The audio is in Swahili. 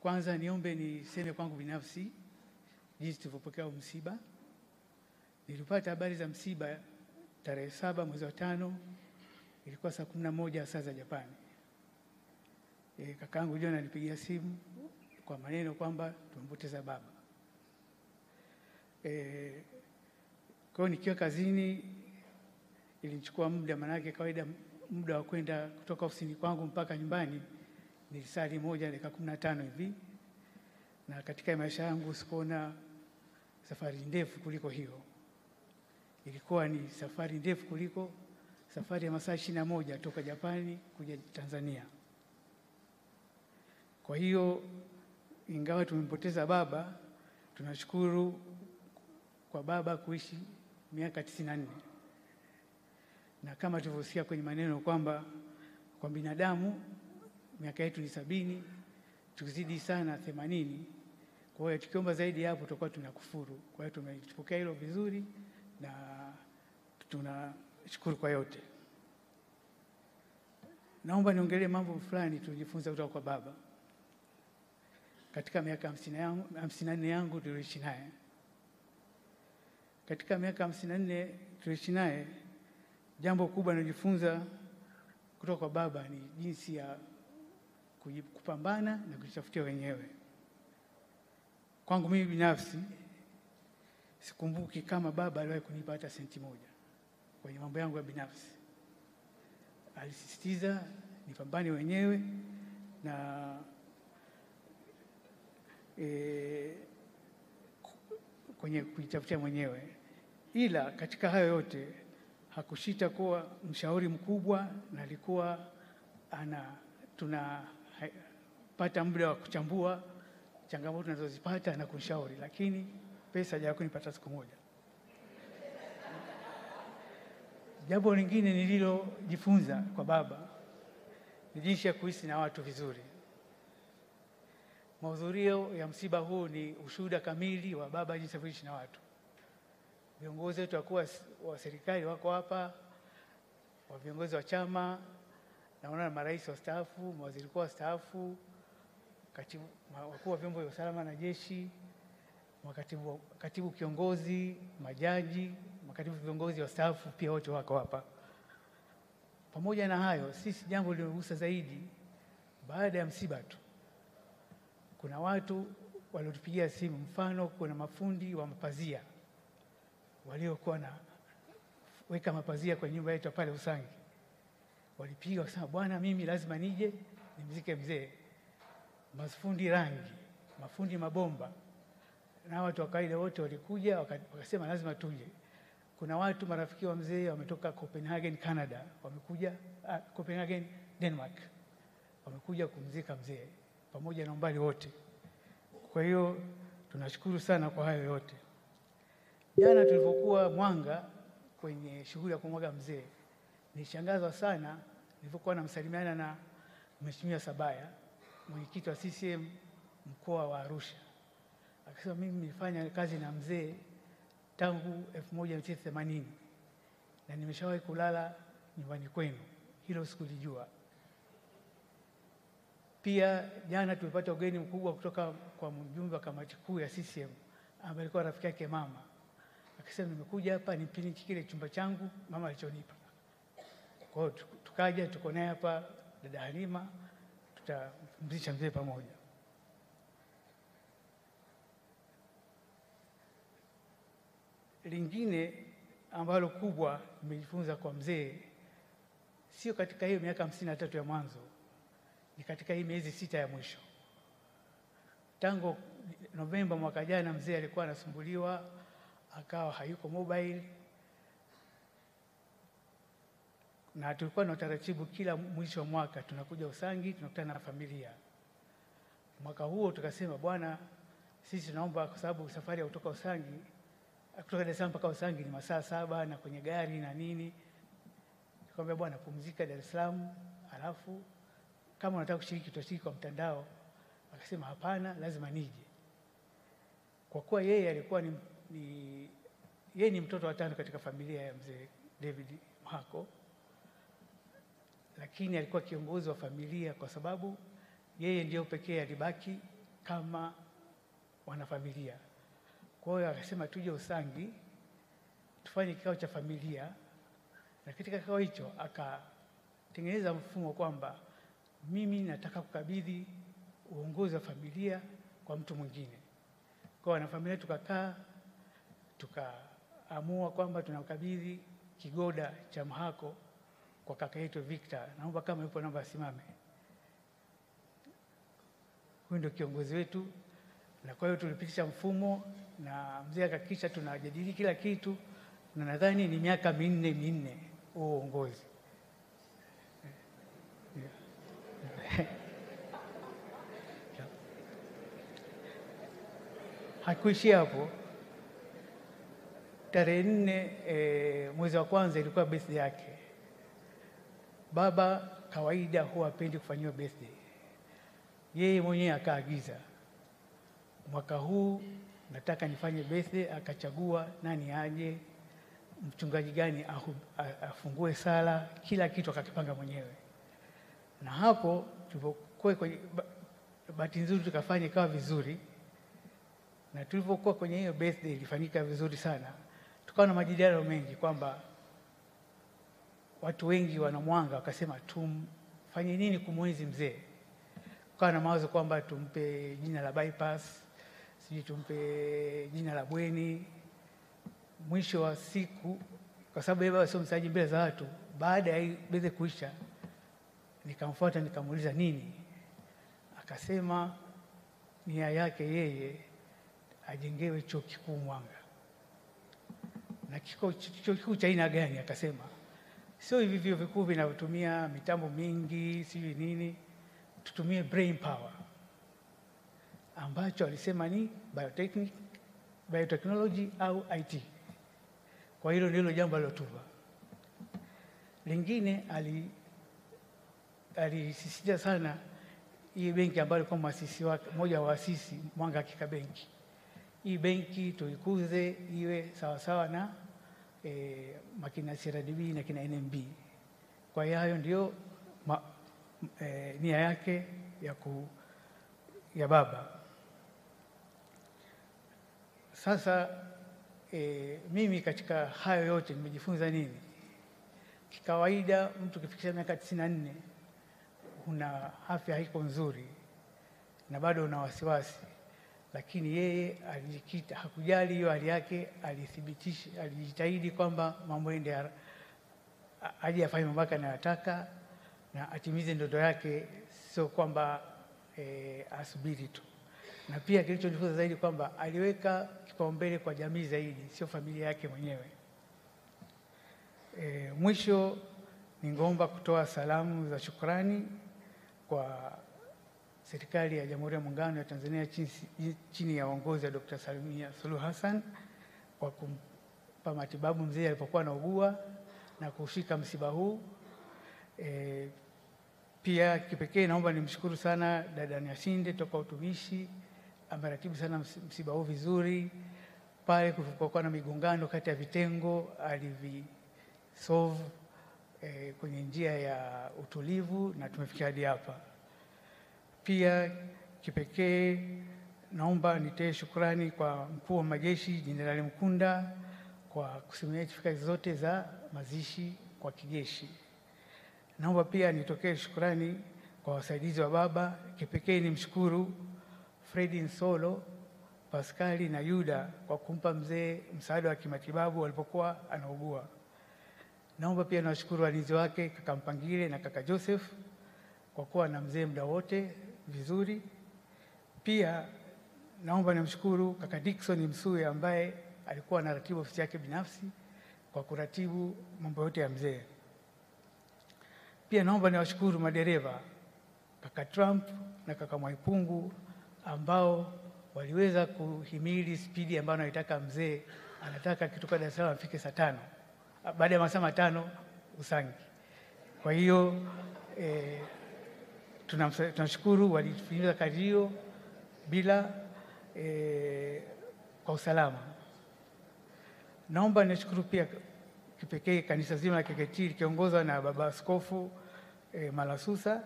Kwanza niombe niseme kwangu binafsi jinsi tulivyopokea msiba. Nilipata habari za msiba tarehe 7 mwezi wa 5, ilikuwa saa 11 saa za Japani. Kakaangu John alipigia simu kwa maneno kwamba tumempoteza baba. Kwa nikiwa kazini ilinichukua muda, manake kawaida muda wa kwenda kutoka ofisini kwangu mpaka nyumbani ni saa 1 dakika 15 hivi, na katika maisha yangu sikuona safari ndefu kuliko hiyo. Ilikuwa ni safari ndefu kuliko safari ya masaa 21 toka Japani kuja Tanzania. Kwa hiyo ingawa tumempoteza baba, tunashukuru kwa baba kuishi miaka 94. Na kama tulivyosikia kwenye maneno kwamba kwa binadamu miaka yetu ni 70, tukizidi sana 80. Kwa hiyo tukiomba zaidi hapo tutakuwa tunakufuru. Kwa hiyo tumepokea hilo vizuri na tunashukuru kwa yote. Naomba niongelee mambo fulani tulijifunza kutoka kwa baba katika miaka 54 yangu tuliishi naye. Katika miaka 54 tuliishi naye, jambo kubwa nilijifunza kutoka kwa baba ni jinsi ya kupambana na kujitafutia wenyewe. Kwangu mimi binafsi sikumbuki kama baba aliwahi kunipa hata senti moja kwenye mambo yangu ya binafsi. Alisisitiza nipambane wenyewe na kwenye kujitafutia mwenyewe. Ila katika hayo yote hakushita kuwa mshauri mkubwa, na alikuwa tunapata muda wa kuchambua changamoto tunazozipata na kushauri, lakini pesa hajawahi kunipata siku moja. Jambo lingine nililojifunza kwa baba ni jinsi ya kuishi na watu vizuri. Mahudhurio ya msiba huu ni ushuhuda kamili wa baba jinsi ya kuishi na watu. Viongozi wetu wa serikali wako hapa, wa viongozi wa chama, naona marais wastaafu, mawaziri wa wastaafu, wakuu wa vyombo vya usalama na jeshi, katibu kiongozi, majaji, makatibu viongozi wastaafu pia wote wako hapa. Pamoja na hayo, sisi jambo lilogusa zaidi baada ya msiba tu, kuna watu waliotupigia simu. Mfano, kuna mafundi wa mapazia waliokuwa na weka mapazia kwenye nyumba yetu pale Usangi. Walipiga wakasema, bwana, mimi lazima nije nimzike mzee. Mafundi rangi, mafundi mabomba, na watu wa kawaida wote walikuja wakasema lazima tuje. Kuna watu marafiki wa mzee wametoka Copenhagen, Canada, wamekuja Copenhagen, Denmark, wamekuja kumzika mzee pamoja na umbali wote. Kwa hiyo tunashukuru sana kwa hayo yote. Jana tulipokuwa Mwanga kwenye shughuli ya kumwaga mzee, nilishangazwa sana nilipokuwa namsalimiana na Mheshimiwa Sabaya, mwenyekiti wa CCM mkoa wa Arusha. Akasema, mimi nilifanya kazi na mzee tangu 1980 na nimeshawahi kulala nyumbani kwenu. Hilo sikulijua. Pia jana tulipata ugeni mkubwa kutoka kwa mjumbe wa kamati kuu ya CCM ambaye alikuwa rafiki yake mama. Akasema, nimekuja hapa nipiniki kile chumba changu mama alichonipa. Kwa hiyo tukaja, tuko naye hapa dada Halima, tutapumzisha mzee pamoja. Lingine ambalo kubwa nimejifunza kwa mzee, sio katika hiyo miaka 53 ya mwanzo, ni katika hii miezi 6 ya mwisho. Tangu Novemba mwaka jana mzee alikuwa anasumbuliwa, akawa hayuko mobile, na tulikuwa na utaratibu kila mwisho wa mwaka tunakuja Usangi, tunakutana na familia. Mwaka huo tukasema, bwana, sisi tunaomba, kwa sababu safari ya kutoka Usangi, kutoka Dar es Salaam mpaka Usangi ni masaa 7 na kwenye gari na nini. Tukamwambia, bwana, pumzika Dar es Salaam, alafu kama unataka kushiriki tutashiriki kwa mtandao. Akasema, hapana, lazima nije. Kwa kuwa yeye alikuwa yeye ni mtoto wa 5 katika familia ya mzee David Mhako, lakini alikuwa kiongozi wa familia kwa sababu yeye ndio pekee alibaki kama wanafamilia. Kwa hiyo akasema tuje Usangi tufanye kikao cha familia, na katika kikao hicho akatengeneza mfumo kwamba mimi nataka kukabidhi uongozi wa familia kwa mtu mwingine. Kwa wanafamilia tukakaa tukaamua kwamba tunakabidhi kigoda cha Mhako kwa kaka yetu Victor. Naomba kama yupo naomba asimame. Huyu ndio kiongozi wetu, na kwa hiyo tulipitisha mfumo na mzee akahakikisha tunajadili kila kitu, na nadhani ni miaka minne huo uongozi. Hakuishia hapo. Tarehe 4 mwezi wa kwanza ilikuwa birthday yake. Baba kawaida huwa hapendi kufanyiwa birthday. Yeye mwenyewe akaagiza, mwaka huu nataka nifanye birthday. Akachagua nani aje, mchungaji gani afungue sala, kila kitu akakipanga mwenyewe. Na hapo tulipokuwa kwenye bahati nzuri tukafanya ikawa vizuri, na tulipokuwa kwenye hiyo birthday ilifanyika vizuri sana. Tukawa na majadiliano mengi kwamba watu wengi wanamwanga, wakasema tumfanye nini kumwenzi mzee. Tukawa na mawazo kwamba tumpe jina la bypass, sisi tumpe jina la bweni. Mwisho wa siku, kwa sababu yeye sio msaji mbele za watu, baada ya hii birthday kuisha nikamfuata nikamuuliza nini. Akasema nia yake yeye ajengewe chuo kikuu Mwanga. Na chuo kikuu cha aina gani? Akasema sio hivi vyuo vikuu vinavyotumia mitambo mingi sijui nini, tutumie brain power, ambacho alisema ni biotechnology au IT. Kwa hilo ndilo jambo alilotupa. Lingine alisisitiza sana hii benki ambayo kwa muasisi wake, mmoja wa waasisi Mwanga Hakika Benki. Hii benki tuikuze iwe sawa sawa na makina CRDB na kina NMB. Kwa hiyo hayo ndio nia yake ya baba. Sasa mimi katika hayo yote nimejifunza nini? Kikawaida mtu kifikisha miaka 94 una afya haiko nzuri na bado una wasiwasi, lakini yeye alijikita, hakujali hiyo hali yake, alithibitisha, alijitahidi kwamba mambo yende aje afanye mambo yake anayotaka na atimize ndoto yake, sio kwamba asubiri tu. Na pia kilichojifunza zaidi kwamba aliweka kipaumbele kwa jamii zaidi, sio familia yake mwenyewe. Mwisho ningeomba kutoa salamu za shukrani kwa serikali ya Jamhuri ya Muungano wa Tanzania chini ya uongozi wa Dr. Samia Suluhu Hassan kwa kumpa matibabu mzee alipokuwa anaugua na kushika msiba huu. Pia kipekee naomba nimshukuru sana dada Nyashinde toka utumishi, ameratibu sana msiba huu vizuri. Pale kulikuwa na migongano kati ya vitengo, alivisolve kwenye njia ya utulivu na tumefikia hadi hapa. Pia kipekee naomba nitoe shukrani kwa mkuu wa majeshi Jenerali Mkunda kwa kusimamia itifaki zote za mazishi kwa kijeshi. Naomba pia nitokee shukrani kwa wasaidizi wa baba. Kipekee nimshukuru Fredi Nsolo, Pascali na Yuda kwa kumpa mzee msaada wa kimatibabu alipokuwa anaugua. Naomba pia nawashukuru walinzi wake kaka Mpangile na kaka Joseph kwa kuwa na mzee muda wote vizuri. Pia naomba nimshukuru kaka Dickson Msuya ambaye alikuwa anaratibu ofisi yake binafsi kwa kuratibu mambo yote ya mzee. Pia naomba niwashukuru madereva kaka Trump na kaka Mwaipungu ambao waliweza kuhimili spidi ambayo anaitaka mzee. Anataka kitoka Dar es Salaam afike saa 5. Baada ya masaa 5 Usangi. Kwa hiyo tunashukuru walifanya kazi hiyo bila kwa usalama. Naomba nishukuru pia kipekee kanisa zima la KKKT likiongozwa na baba askofu Malasusa